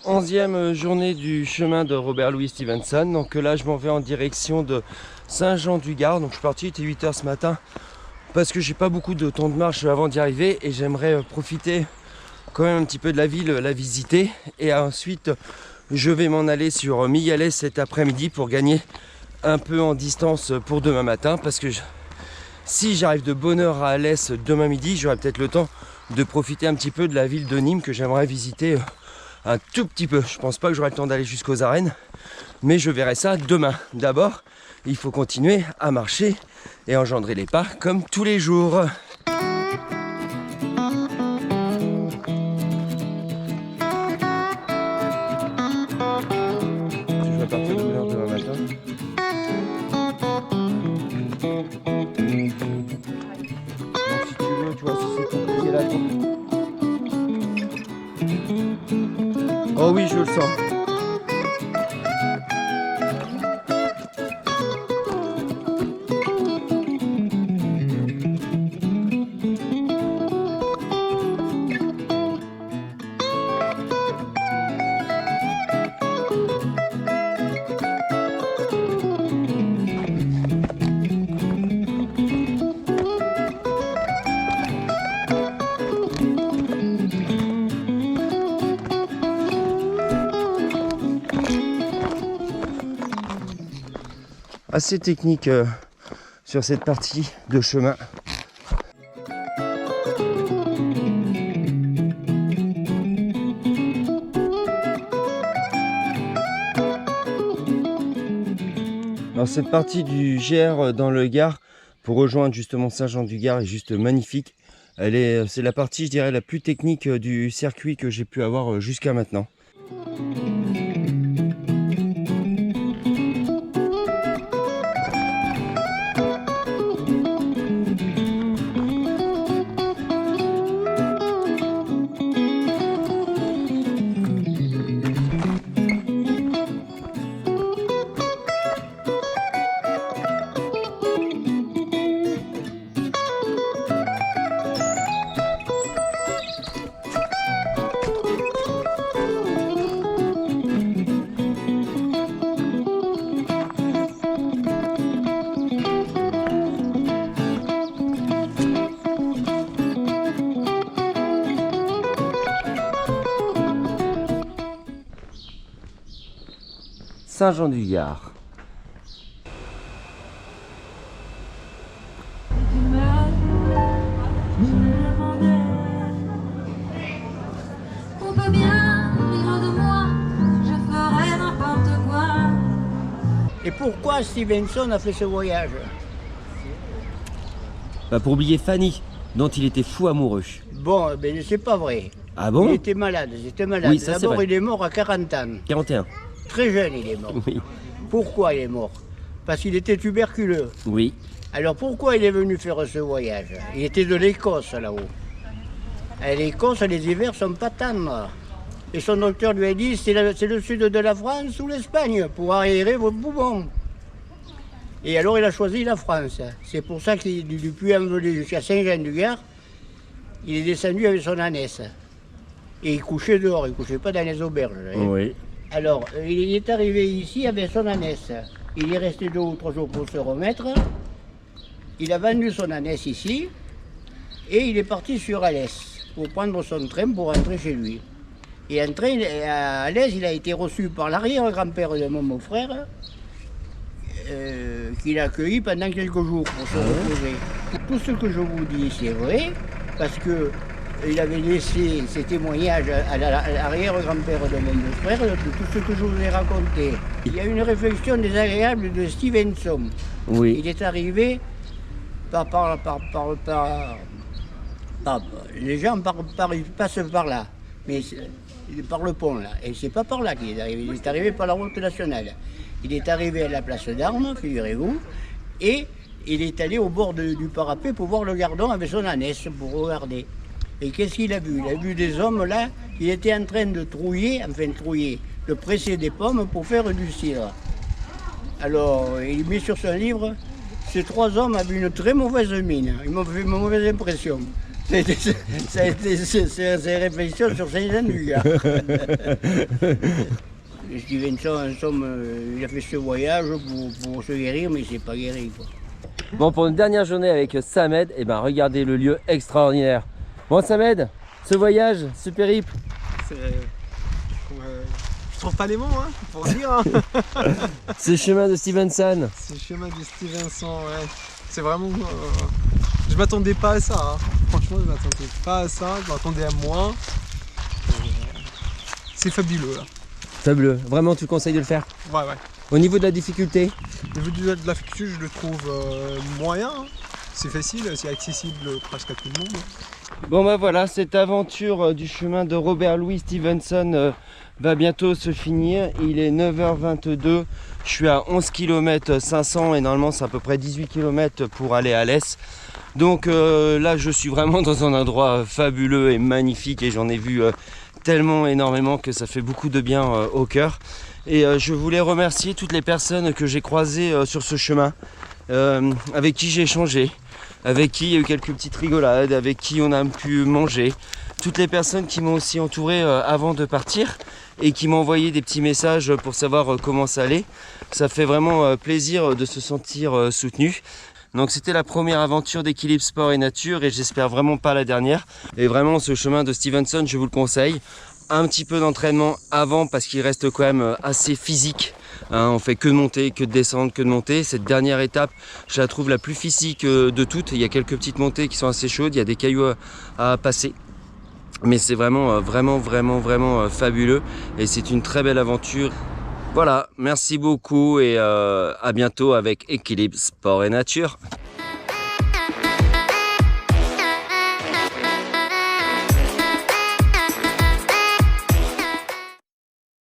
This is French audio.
11e journée du chemin de Robert Louis Stevenson. Donc là je m'en vais en direction de Saint-Jean-du-Gard. Donc je suis parti, il était 8 h ce matin parce que j'ai pas beaucoup de temps de marche avant d'y arriver et j'aimerais profiter quand même un petit peu de la ville, la visiter, et ensuite je vais m'en aller sur Mighalès cet après-midi pour gagner un peu en distance pour demain matin, parce que si j'arrive de bonne heure à Alès demain midi, j'aurai peut-être le temps de profiter un petit peu de la ville de Nîmes que j'aimerais visiter un tout petit peu. Je pense pas que j'aurai le temps d'aller jusqu'aux arènes, mais je verrai ça demain. D'abord, il faut continuer à marcher et engendrer les pas comme tous les jours. Je vais partir de bonne heure demain matin. Donc si tu veux, tu vois, si c'est compliqué là. Oh oui, je le sens. Assez technique sur cette partie de chemin. Alors cette partie du Gers dans le Gard pour rejoindre justement Saint-Jean-du-Gard est juste magnifique. C'est la partie, je dirais, la plus technique du circuit que j'ai pu avoir jusqu'à maintenant. Saint-Jean-du-Gard. On peut bien rire de moi, je ferai n'importe quoi. Et pourquoi Stevenson a fait ce voyage? Pour oublier Fanny, dont il était fou amoureux. Bon, ben c'est pas vrai. Ah bon? Il était malade, Oui, ça, c'est D'abord, vrai. il est mort à 40 ans. 41. Très jeune, il est mort. Oui. Pourquoi il est mort? Parce qu'il était tuberculeux. Oui. Alors pourquoi il est venu faire ce voyage? Il était de l'Écosse là-haut. À l'Écosse, les hivers sont pas tendres. Et son docteur lui a dit, c'est le sud de la France ou l'Espagne pour aérer vos poumons. Et alors il a choisi la France. C'est pour ça qu'il du Puy-en-Velay jusqu'à Saint-Jean-du-Gard, il est descendu avec son ânesse. Et il couchait dehors, il ne couchait pas dans les auberges. Oui. Alors, il est arrivé ici avec son ânesse. Il est resté 2 ou 3 jours pour se remettre. Il a vendu son ânesse ici et il est parti sur Alès pour prendre son train pour rentrer chez lui. Et en train, à Alès, il a été reçu par l'arrière-grand-père de mon beau-frère qu'il a accueilli pendant quelques jours pour se reposer. Tout ce que je vous dis, c'est vrai, parce que il avait laissé ses témoignages à l'arrière-grand-père de mon beau-frère de tout ce que je vous ai raconté. Il y a une réflexion désagréable de Stevenson. Oui. Il est arrivé les gens passent par là, mais par le pont là. Et c'est pas par là qu'il est arrivé. Il est arrivé par la route nationale. Il est arrivé à la place d'Armes, figurez-vous, et il est allé au bord du parapet pour voir le gardon avec son ânesse pour regarder. Et qu'est-ce qu'il a vu? Il a vu des hommes là qui étaient en train de trouiller, de presser des pommes pour faire du cidre. Alors, il met sur son livre, ces 3 hommes avaient une très mauvaise mine, ils m'ont fait une mauvaise impression. Ça a été ses réflexions sur Saint-Jean-du-Gard. Stevenson, il a fait ce voyage pour se guérir, mais il ne s'est pas guéri, quoi. Bon, pour une dernière journée avec Samed, et ben regardez le lieu extraordinaire. Bon Samed, ce voyage, ce périple. Je trouve pas les mots hein, pour dire. Hein. C'est le chemin de Stevenson. C'est le chemin de Stevenson, ouais. C'est vraiment. Je m'attendais pas à ça. Hein. Franchement, je m'attendais pas à ça. Je m'attendais à moins. C'est fabuleux là. Fabuleux. Vraiment, tu le conseilles de le faire? Ouais. Au niveau de la difficulté? Au niveau de la difficulté, je le trouve moyen. Hein. C'est facile, c'est accessible presque à tout le monde. Bon bah voilà, cette aventure du chemin de Robert Louis Stevenson va bientôt se finir. Il est 9h22, je suis à 11 km 500 et normalement c'est à peu près 18 km pour aller à l'Est. Donc là je suis vraiment dans un endroit fabuleux et magnifique et j'en ai vu tellement énormément que ça fait beaucoup de bien au cœur. Et je voulais remercier toutes les personnes que j'ai croisées sur ce chemin, avec qui j'ai échangé, avec qui il y a eu quelques petites rigolades, avec qui on a pu manger. Toutes les personnes qui m'ont aussi entouré avant de partir et qui m'ont envoyé des petits messages pour savoir comment ça allait. Ça fait vraiment plaisir de se sentir soutenu. Donc c'était la première aventure d'Équilibre Sport et Nature et j'espère vraiment pas la dernière. Et vraiment ce chemin de Stevenson, je vous le conseille. Un petit peu d'entraînement avant parce qu'il reste quand même assez physique. Hein, on fait que de monter, que de descendre, que de monter. Cette dernière étape, je la trouve la plus physique de toutes. Il y a quelques petites montées qui sont assez chaudes, il y a des cailloux à passer. Mais c'est vraiment fabuleux et c'est une très belle aventure. Voilà, merci beaucoup et à bientôt avec Équilibre Sport et Nature.